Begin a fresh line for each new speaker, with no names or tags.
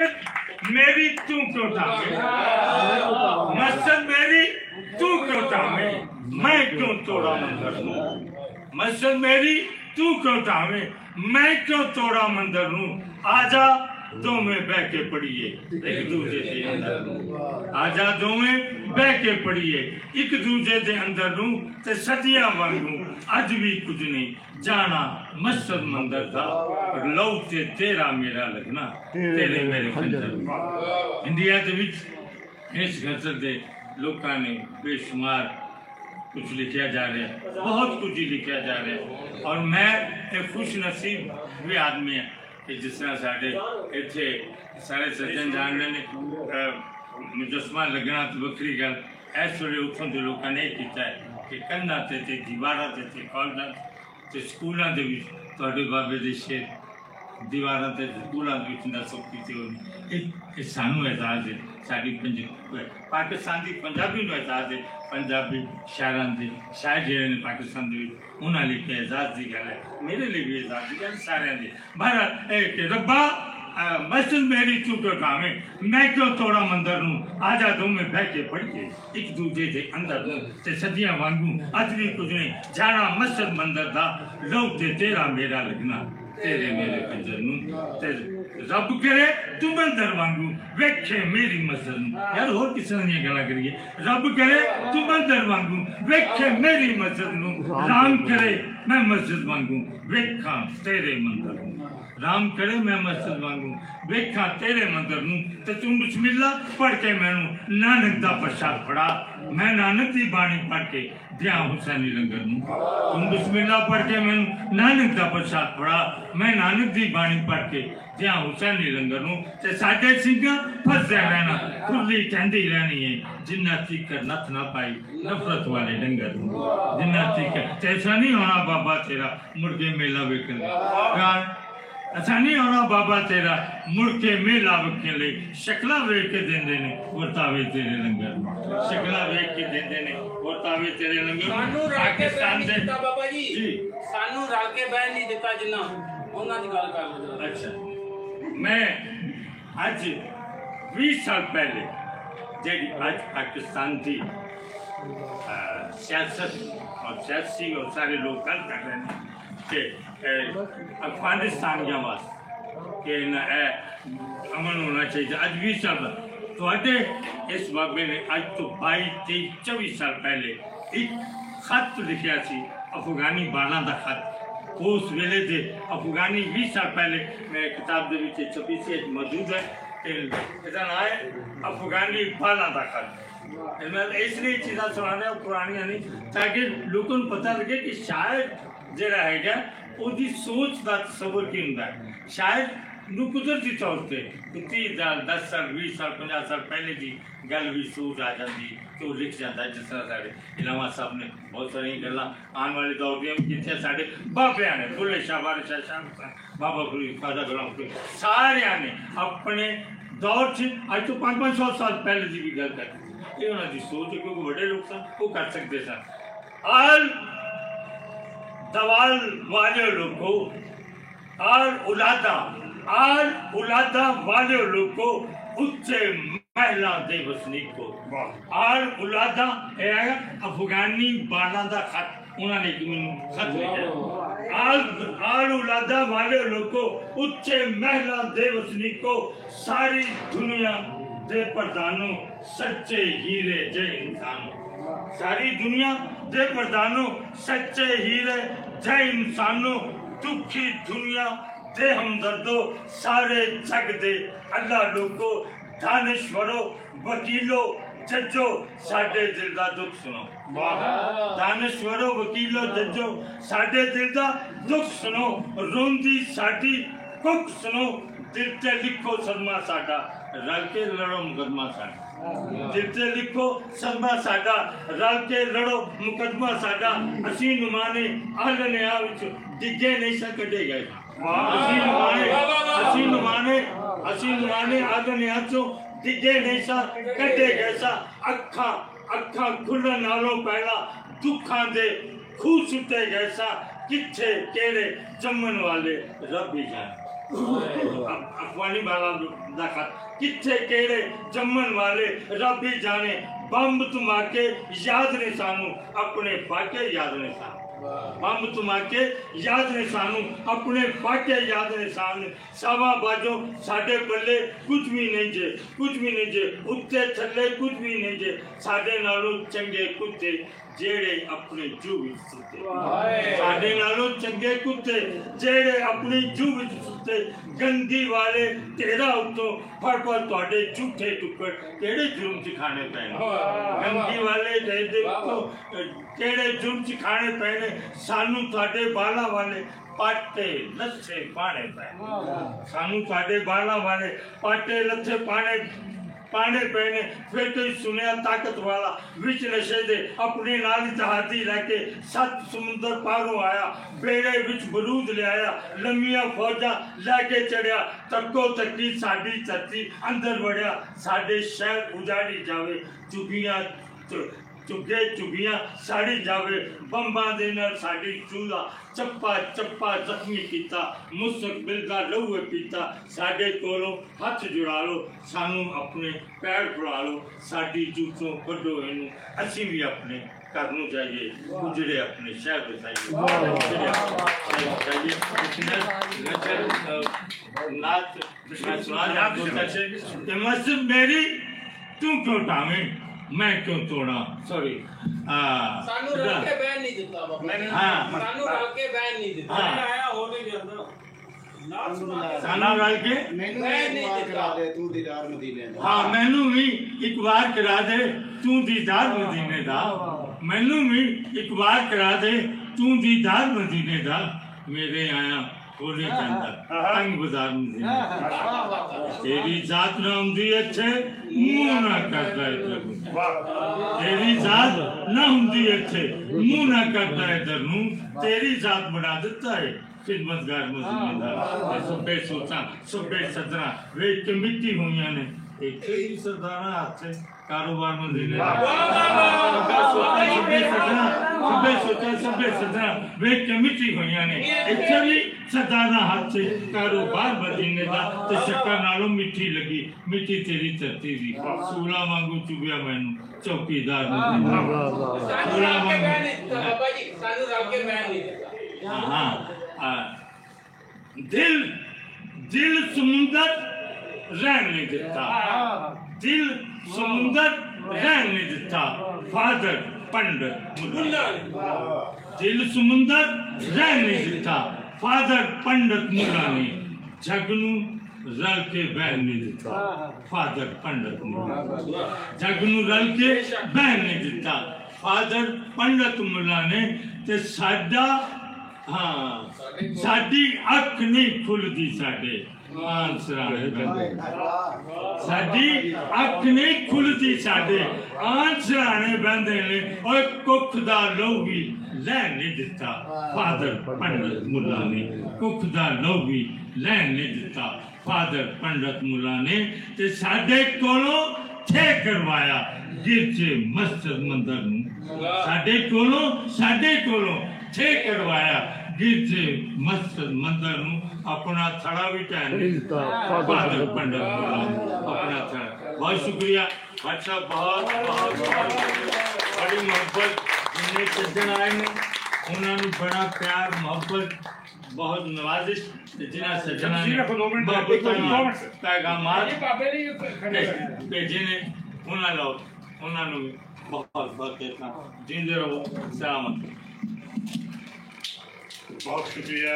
मेरी तू क्यों थामे, मस्जिद मेरी तू क्यों थामे, मैं क्यों तोड़ा मंदिर नू। मस्जिद मेरी तू क्यों थामे, मैं क्यों तोड़ा मंदिर नू। आजा दोवें बह के पढ़िए एक दूजे दे अंदर नू, आजा दोवें बह के पढ़िए एक दूजे दे अंदर नू। ते सदियां वांगू अज भी कुछ नहीं जाना मस्जिद मंदिर था, लौ ते तेरा मेरा लगना तेरे मेरे खंजर। इंडिया दे विच इस गजल दे लोकां ने बेशुमार कुछ लिखा जा रहा है, बहुत कुछ ही लिखा जा रहा है। और मैं एक खुश नसीब भी आदमी है कि जिस तरह साढ़े इतने सारे सज्जन जानते ने मुजस्मा लगना तो वक्री गल इस वे उतों के लोगों ने किया है कि कंधा ते दीवारों ते कॉलेजों ते स्कूलों के बाबे के शेर दीवारों से स्कूलों के नसब की सानू एहसास है, साड़ी पाकिस्तान की पंजाबी को एहसास है। पंजाबी शायरों के शायर जो ने पाकिस्तान के उन्होंने लिखे एहसास की गल है, मेरे लिए भी एहसास की गल सारे की। बहरहाल रब्बा मस्जिद मेरी तू क्यों थामे, मैं क्यों तोड़ा मंदिर नू। आजा दोवें बह के पढ़िए एक दूजे के अंदर नू। ते सदियां वांगू अज भी कुछ नहीं जाना मस्जिद मंदिर दा, लौ ते तेरा मेरा लगना तेरे मेरे कंजर नू। ते रब करे तू मंदिर वांगू वेखे मेरी मस्जिद नू। यार होर किस दी गल्लां करिए। रब करे तू मंदिर वांगू वेखे मेरी मस्जिद नू, राम करे मैं मस्जिद वांगू वेखा तेरे मंदिर नू। राम करे मैं मस्जिद वांगू वेखा तेरे मंदिर नू। ते तू बिस्मिल्ला पढ़ के मैनू नानक दा प्रसाद फड़ा, मैं नानक दी बाणी पढ़ के दिया हुसैनी लंगर नू। तू बिस्मिल्ला पढ़ के मैनू नानक दा प्रसाद फड़ा, मैं नानक दी बाणी पढ़ के दिया हुसैनी लंगर नू। ते साडे सिंघां फसदे रहना खुली कहंदी रहनी है, जिन्ना तीकर नथ ना पाई नफरत वाले डंगर नू। जिन्ना तीकर ऐसा नहीं होना बाबा तेरा मुड़ के मेला वेखण यार, ऐसा नहीं होना बाबा तेरा मुड़ के मेला वेखण ले। शक्ला वेख के देंदे ने वरतावे तेरे लंगर, शक्ला वेख के देंदे ने वरतावे तेरे लंगर।
सानू रल के बैठ नहीं दिता बाबा जी, सानू रल के बैठ नहीं दिता जिन्ना उन्हां दी गल कर लो।
अच्छा मैं आज 20 साल पहले जेडी आज पाकिस्तान की सियासत और सियासी और सारे लोग गल कर रहे हैं कि अफगानिस्तान के वास्ते कि अमन होना चाहिए। आज 20 साल थोड़े इस बाबे ने अज तो 22-23-24 साल पहले एक खत लिखा सी, अफगानी बालों का खत। उस वेले दे अफगानी 20 साल पहले मेरे किताब के छपी सी मौजूद है। इसका नाम है अफगानी बालों का खत। मैं इसलिए चीज़ा सुना रहा पुरानियां नहीं, ताकि लोगों को पता लगे कि शायद जरा है उसकी सोच का तस्वर की होंगे। शायद कुदरती तौर पर 10 साल 20 साल 50 साल पहले की गल भी सोच आ जाती तो लिख जाता है। जिस तरह साढ़े इलामा साहब ने बहुत सारी गल् आने वाले दौर दी की साढ़े बाबिया ने बुले शाह बारिश शाह बाबा फरीद ख्वाजा गुलाम फरीद सारिया ने अपने दौर से अज तो 500-500 साल पहले की भी गल कर ये उन्होंने सोच है, क्योंकि बड़े लोग सन वो कर सकते सन। आल दवाल वाले लोगों आल उलादा वाले लोगों उच्चे महिला दे वसनीक को आल उलादा अफगानी बाला दा खत उन्होंने खत लिखा। आल उलादा वाले लोगों उच्चे महिला दे वसनीक को सारी दुनिया दे प्रधानों सच्चे हीरे जय इंसानों। सारी दुनिया दे प्रधानों सच्चे हीरे जय इंसानों। दुखी दुनिया दे हमदर्दो सारे जग दे अल्लाह लोगो। दानिश्वरों वकीलों जजो साडे दिल दा दुख सुनो। दानिश्वरों वकीलों जजो साडे दिल दा दुख सुनो। रोंदी साडी कुक सुनो, दिल ते लिखो सदमा साडा रल के लड़ो मुकदमा साडा। दिल ते लिखो सदमा साडा रल के लड़ो मुकदमा साडा। असी नुमाने आलने आ विच डिगे नहीं सा कटे गए। असी नुमाने आलने आ चो डिगे नहीं सा कटे गए सा। अखा खुलन नालों पहला दुखां दे खूह सुटे गए सा। किथे केड़े जमन वाले रब ही जाने। अफवानी वाला दा खत किथे केड़े जम्मन वाले रब ही जाने बंब तुमाके याद ने सानू अपने वाके याद ने सानू बंब तुमाके याद ने सानू अपने वाके याद ने सानू सावा बाजो साडे पल्ले कुछ भी नहीं जे कुछ भी नहीं जे उत्ते थल्ले कुछ भी नहीं जे साडे नालों चंगे कुत्ते जेड़े अपने जू विच सुते साडे नालों चंगे कुत्ते जेड़े अपनी जू विच सुते गंदी वाले तेरा उत्तों फड़ तुहाडे झूठे टुकड़ केड़े जुर्म च खाने पैने गंदी वाले तेरे उत्तों केड़े जुर्म च खाने पैने सानू तुहाडे बाला वाले पाटे लच्छे पाने पैने सानू तुहाडे बाला वाले पाटे लच्छे पाने पैने फिर कोई सुनिया ताकत वाला विच नशे दे अपने नाल जहादी लैके 7 समुंदर पारों आया बेड़े विच बरूद लिया लम्मिया फौजा लैके चढ़िया तक्को तक्की साडी धरती अंदर वड़िया साडे शहर उजाड़ी जावे चुगियां चुगियां साड़ी जावे बंबा दे नाल साडी चूल्हा चप्पा चप्पा जख्मी कीता मुस्तकबिल दा लहू पीता साडे कोलों हथ जुड़ा लो सानू अपने पैर फड़ा लो साडी जूठों कड्डो इनू असीं भी अपने करनू चाहिए उजड़े अपने शहर बसाइए मस्जिद मेरी तू क्यों टावे मैं क्यों तोड़ा सॉरी
सानू रल के बैन नहीं दिता बाबा
हां
सानू रल के बैन नहीं दिता आया हो नहीं ਜਾਂਦਾ
साना रल के
मैनू एक बार करा दे
तू दीदार मदीने दा
हां मैनू भी एक बार करा दे तू दीदार मदीने दा मैनू भी एक बार करा दे तू दीदार मदीने दा मेरे आया होने चंदा तंग बाजार मदीने तेरी जात ना हुंदी अच्छे मुंह ना करदा इधर तेरी जात ना हुंदी अच्छे मुंह ना करदा इधर नू तेरी जात बना देता है खिदमतगार मदीनेदार सुबे सोचा सुबे सदरा वे के मिट्टी होइयां ने एक ही सरदारा हाथ से कारोबार मदीनेदार सुबे सोचा सुबे सदरा वे के मिट्टी होइयां ने इत्थे भी सरदारा हाथ से कारोबार मदीनेदार ते शक्कर नालों मिट्टी लगी मिट्टी तेरी धरती दी सूला वांगू चुबिया मैनू चौकीदार मदीनेदार सूला वांगू
बाबा जी सानू रल के बैन नहीं दिता
हाँ दिल समुंदर रहन नहीं देता दिल समुंदर रहन नहीं देता फादर पंडित मुल्ला दिल समुंदर रहन नहीं देता फादर पंडित मुल्ला ने जगनू रल के बहन नहीं देता फादर पंडित मुल्ला जगनू रल के बहन नहीं देता फादर पंडित मुल्ला ने ते साडा हाँ साडी अख नहीं खुलदी साडे आंसराने बंदे साडी अख नहीं खुलदी साडे आंसराने बंदे ने और कुख दा लहू भी लैन नहीं दिता फादर पंडित मुल्ला ने कुख दा लहू भी लैन नहीं दिता फादर पंडित मुल्ला ने ते साडे कोलों थे करवाया गिरजे मस्जिद मंदिर नूं साडे कोलों थे करवाया गिरजे मस्जिद मंदिर नूं अपना थड़ा भी टहन फादर पंडित अपना थड़ा बहुत शुक्रिया अच्छा बहुत बहुत बड़ी मोहब्बत जिन्हें सज्जन आए ने उन्होंने बड़ा प्यार मोहब्बत बहुत नवाजिश जिन्हें सज्जना ने पैगामात भेजे ने उन्होंने बहुत बहुत इतना जिंदे रहो सलामत बहुत शुक्रिया।